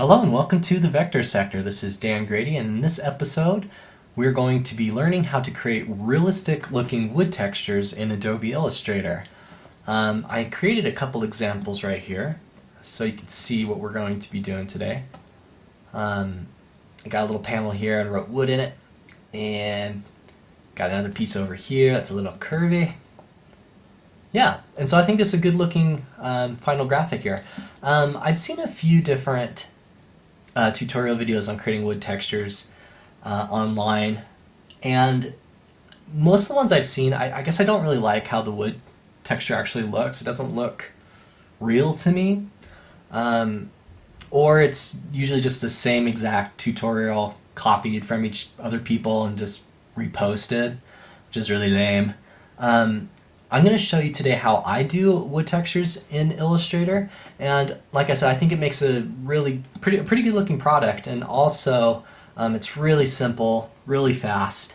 Hello and welcome to the Vector Sector. This is Dan Grady, and in this episode we're going to be learning how to create realistic looking wood textures in Adobe Illustrator. I created a couple examples right here so you can see what we're going to be doing today. I got a little panel here and wrote wood in it, and got another piece over here that's a little curvy. Yeah, and so I think this is a good looking final graphic here. I've seen a few different tutorial videos on creating wood textures online, and most of the ones I've seen, I guess I don't really like how the wood texture actually looks. It doesn't look real to me, or it's usually just the same exact tutorial copied from each other people and just reposted, which is really lame. I'm going to show you today how I do wood textures in Illustrator, and like I said, I think it makes a really pretty good looking product, and also it's really simple, really fast.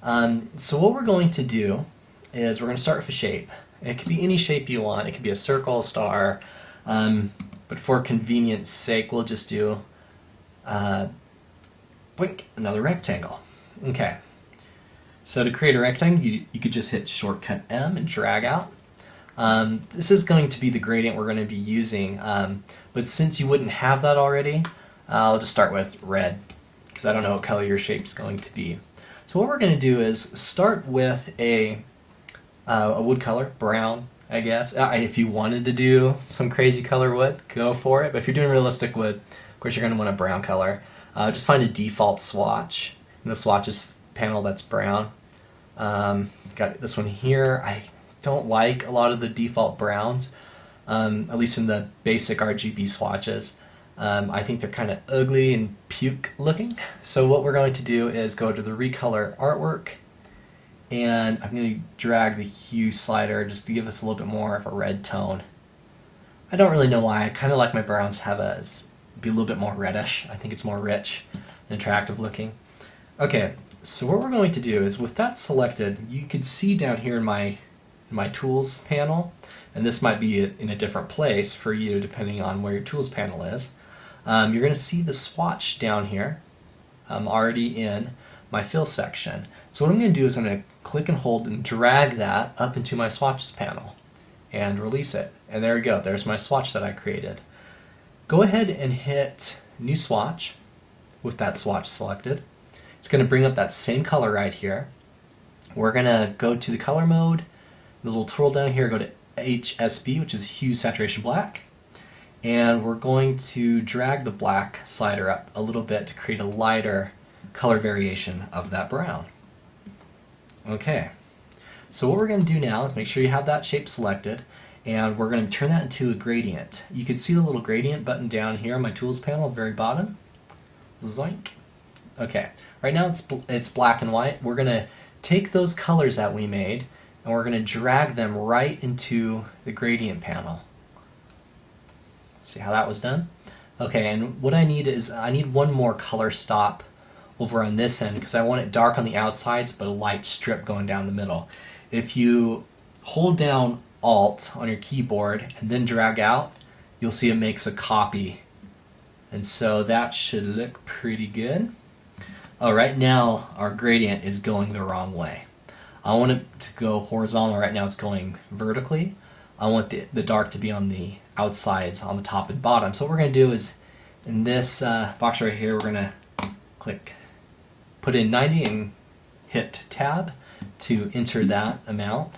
So what we're going to do is we're going to start with a shape. It could be any shape you want. It could be a circle, star, but for convenience sake we'll just do another rectangle. Okay. So to create a rectangle, you could just hit shortcut M and drag out. This is going to be the gradient we're going to be using, but since you wouldn't have that already, I'll just start with red, because I don't know what color your shape's going to be. So what we're going to do is start with a wood color, brown, I guess. If you wanted to do some crazy color wood, go for it, but if you're doing realistic wood, of course you're going to want a brown color. Just find a default swatch, and the swatches panel that's brown. Got this one here. I don't like a lot of the default browns, at least in the basic RGB swatches. I think they're kind of ugly and puke looking. So what we're going to do is go to the recolor artwork, and I'm going to drag the hue slider just to give us a little bit more of a red tone. I don't really know why. I kind of like my browns have be a little bit more reddish. I think it's more rich and attractive looking. Okay. So what we're going to do is, with that selected, you could see down here in my tools panel, and this might be in a different place for you depending on where your tools panel is. You're going to see the swatch down here. I'm already in my fill section. So what I'm going to do is I'm going to click and hold and drag that up into my swatches panel and release it. And there we go. There's my swatch that I created. Go ahead and hit new swatch with that swatch selected. It's going to bring up that same color right here. We're going to go to the color mode, the little tool down here, go to HSB, which is Hue Saturation Black, and we're going to drag the black slider up a little bit to create a lighter color variation of that brown. Okay, so what we're going to do now is make sure you have that shape selected, and we're going to turn that into a gradient. You can see the little gradient button down here on my tools panel at the very bottom. Zoink. Okay. Right now it's black and white. We're going to take those colors that we made and we're going to drag them right into the gradient panel. See how that was done? Okay, and what I need is one more color stop over on this end, because I want it dark on the outsides but a light strip going down the middle. If you hold down Alt on your keyboard and then drag out, you'll see it makes a copy. And so that should look pretty good. Oh, right now our gradient is going the wrong way. I want it to go horizontal. Right now it's going vertically. I want the dark to be on the outsides, on the top and bottom. So what we're going to do is, in this box right here, we're going to put in 90 and hit tab to enter that amount.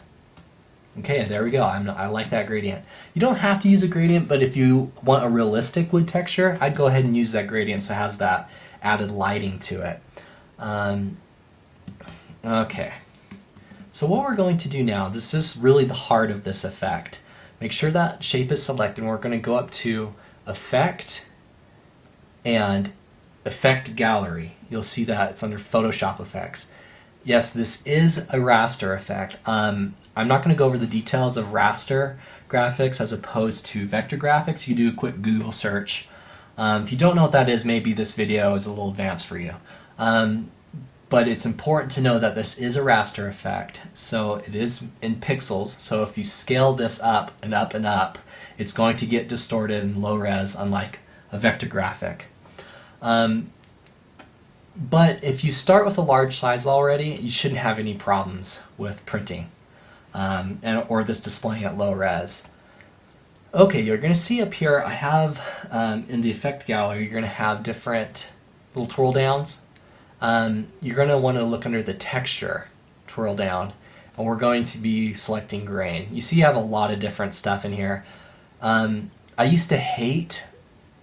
Okay, there we go. I like that gradient. You don't have to use a gradient, but if you want a realistic wood texture, I'd go ahead and use that gradient so it has that added lighting to it. Okay, so what we're going to do now, this is really the heart of this effect. Make sure that shape is selected, and we're going to go up to Effect and Effect Gallery. You'll see that it's under Photoshop Effects. Yes, this is a raster effect. I'm not going to go over the details of raster graphics as opposed to vector graphics. You do a quick Google search. If you don't know what that is, maybe this video is a little advanced for you. But it's important to know that this is a raster effect, so it is in pixels. So if you scale this up and up and up, it's going to get distorted and low res, unlike a vector graphic. But if you start with a large size already, you shouldn't have any problems with printing or this displaying at low res. Okay, you're going to see up here, I have in the effect gallery, you're going to have different little twirl downs. You're going to want to look under the texture twirl down, and we're going to be selecting grain. You see you have a lot of different stuff in here. I used to hate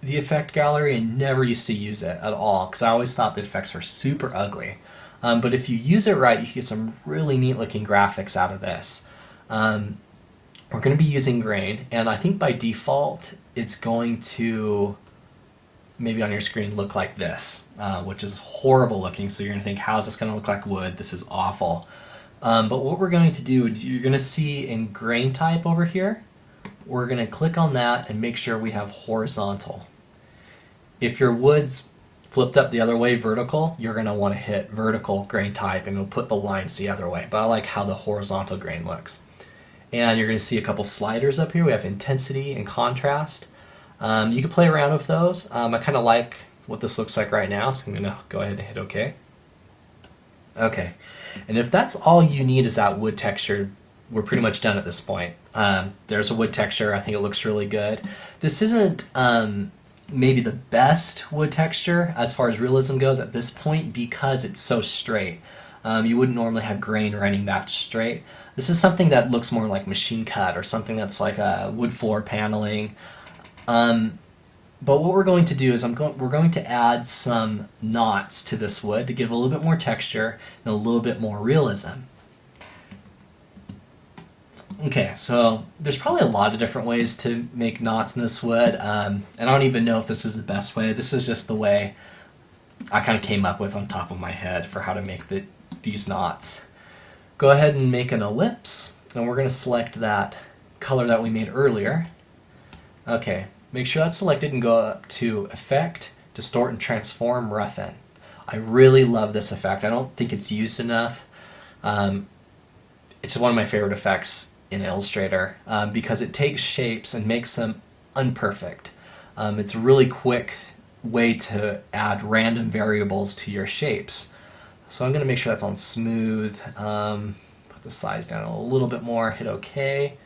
the effect gallery and never used to use it at all because I always thought the effects were super ugly. But if you use it right, you can get some really neat looking graphics out of this. We're going to be using grain, and I think by default it's going to maybe on your screen look like this, which is horrible looking. So you're going to think, how is this going to look like wood? This is awful. But what we're going to do, you're going to see in grain type over here, we're going to click on that and make sure we have horizontal. If your wood's flipped up the other way, vertical, you're going to want to hit vertical grain type and it'll put the lines the other way. But I like how the horizontal grain looks. And you're going to see a couple sliders up here. We have intensity and contrast. You can play around with those. I kind of like what this looks like right now, so I'm going to go ahead and hit OK. Okay, and if that's all you need is that wood texture, we're pretty much done at this point. There's a wood texture. I think it looks really good. This isn't maybe the best wood texture as far as realism goes at this point because it's so straight. You wouldn't normally have grain running that straight. This is something that looks more like machine cut or something that's like a wood floor paneling. But what we're going to do is we're going to add some knots to this wood to give a little bit more texture and a little bit more realism. Okay, so there's probably a lot of different ways to make knots in this wood, and I don't even know if this is the best way. This is just the way I kind of came up with on top of my head for how to make these knots. Go ahead and make an ellipse, and we're going to select that color that we made earlier. Okay, make sure that's selected and go up to Effect, Distort and Transform, Roughen. I really love this effect. I don't think it's used enough. It's one of my favorite effects in Illustrator because it takes shapes and makes them unperfect. It's a really quick way to add random variables to your shapes. So I'm going to make sure that's on smooth, put the size down a little bit more, hit OK.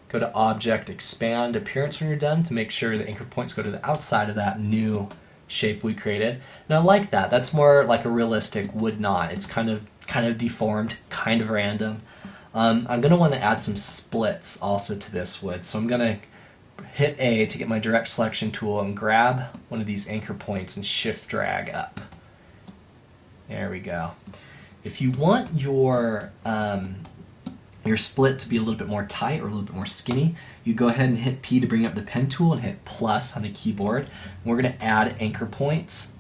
Go to Object, Expand Appearance when you're done to make sure the anchor points go to the outside of that new shape we created. And I like that. That's more like a realistic wood knot. It's kind of deformed, kind of random. I'm going to want to add some splits also to this wood. So I'm going to hit A to get my direct selection tool and grab one of these anchor points and shift drag up. There we go. If you want your split to be a little bit more tight or a little bit more skinny, you go ahead and hit P to bring up the pen tool and hit plus on the keyboard. We're going to add anchor points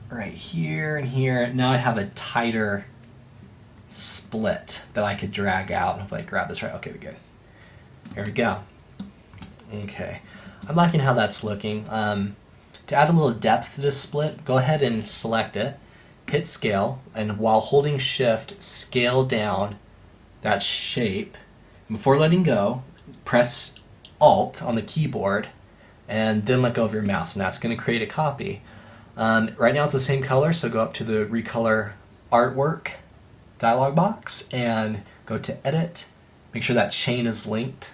right here and here. Now I have a tighter split that I could drag out. And hopefully I grab this right. Okay, we're good. There we go. Okay. I'm liking how that's looking. To add a little depth to this split, go ahead and select it, hit scale, and while holding shift, scale down that shape. Before letting go, press Alt on the keyboard and then let go of your mouse, and that's going to create a copy. Right now it's the same color, so go up to the Recolor Artwork dialog box and go to Edit. Make sure that chain is linked.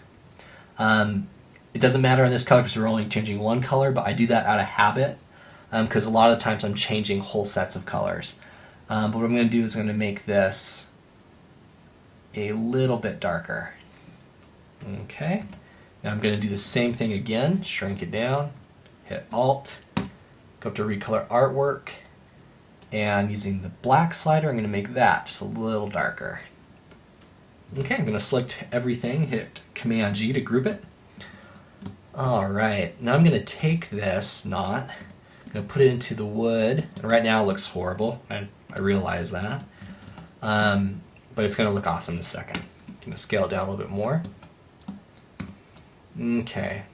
It doesn't matter in this color because we're only changing one color, but I do that out of habit because a lot of the times I'm changing whole sets of colors. But what I'm going to do is I'm going to make this a little bit darker. Okay, now I'm going to do the same thing again, shrink it down, hit Alt, go up to Recolor Artwork, and using the black slider I'm going to make that just a little darker. Okay, I'm going to select everything, hit Command G to group it. Alright, now I'm going to take this knot, I'm going to put it into the wood, and right now it looks horrible, and I realize that. But it's going to look awesome in a second. I'm going to scale it down a little bit more. Okay.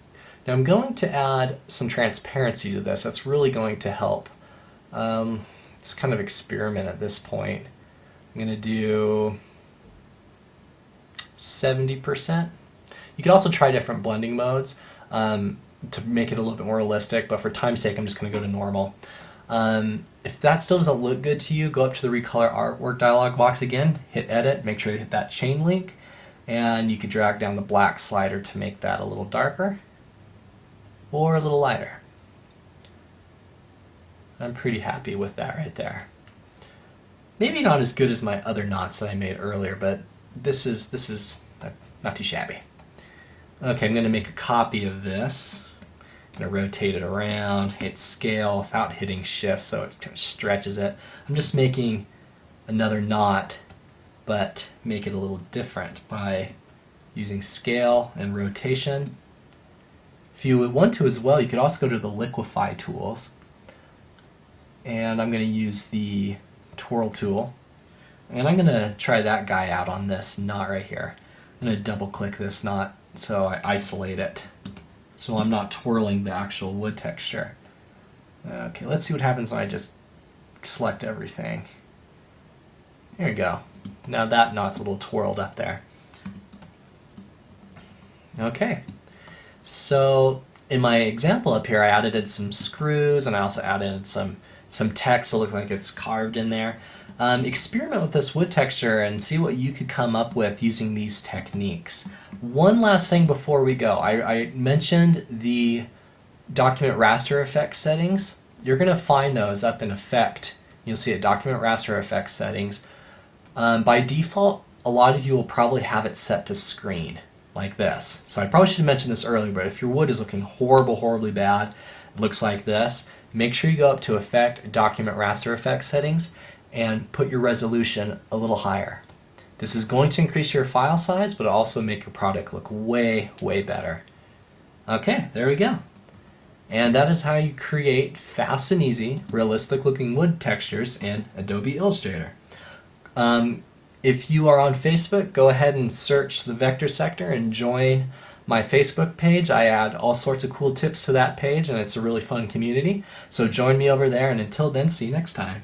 Now I'm going to add some transparency to this. That's really going to help. It's kind of experiment at this point. I'm going to do 70%. You can also try different blending modes. to make it a little bit more realistic, but for time's sake, I'm just going to go to normal. If that still doesn't look good to you, go up to the Recolor Artwork dialog box again, hit Edit, make sure you hit that chain link, and you could drag down the black slider to make that a little darker or a little lighter. I'm pretty happy with that right there. Maybe not as good as my other knots that I made earlier, but this is not too shabby. Okay, I'm going to make a copy of this. I'm going to rotate it around, hit scale without hitting shift so it kind of stretches it. I'm just making another knot, but make it a little different by using scale and rotation. If you would want to as well, you could also go to the liquify tools. And I'm going to use the twirl tool. And I'm going to try that guy out on this knot right here. I'm going to double click this knot so I isolate it, so I'm not twirling the actual wood texture. Okay, let's see what happens when I just select everything. There you go. Now that knot's a little twirled up there. Okay, so in my example up here, I added in some screws, and I also added some text to look like it's carved in there. Experiment with this wood texture and see what you could come up with using these techniques. One last thing before we go. I mentioned the document raster effects settings. You're going to find those up in Effect. You'll see it, Document Raster Effects Settings. By default, a lot of you will probably have it set to screen, like this. So I probably should have mentioned this earlier, but if your wood is looking horribly bad, it looks like this, make sure you go up to Effect, Document Raster Effects Settings, and put your resolution a little higher. This is going to increase your file size, but also make your product look way better. Okay, there we go. And that is how you create fast and easy, realistic looking wood textures in Adobe Illustrator. If you are on Facebook, go ahead and search the Vector Sector and join my Facebook page. I add all sorts of cool tips to that page, and it's a really fun community. So join me over there, and until then, see you next time.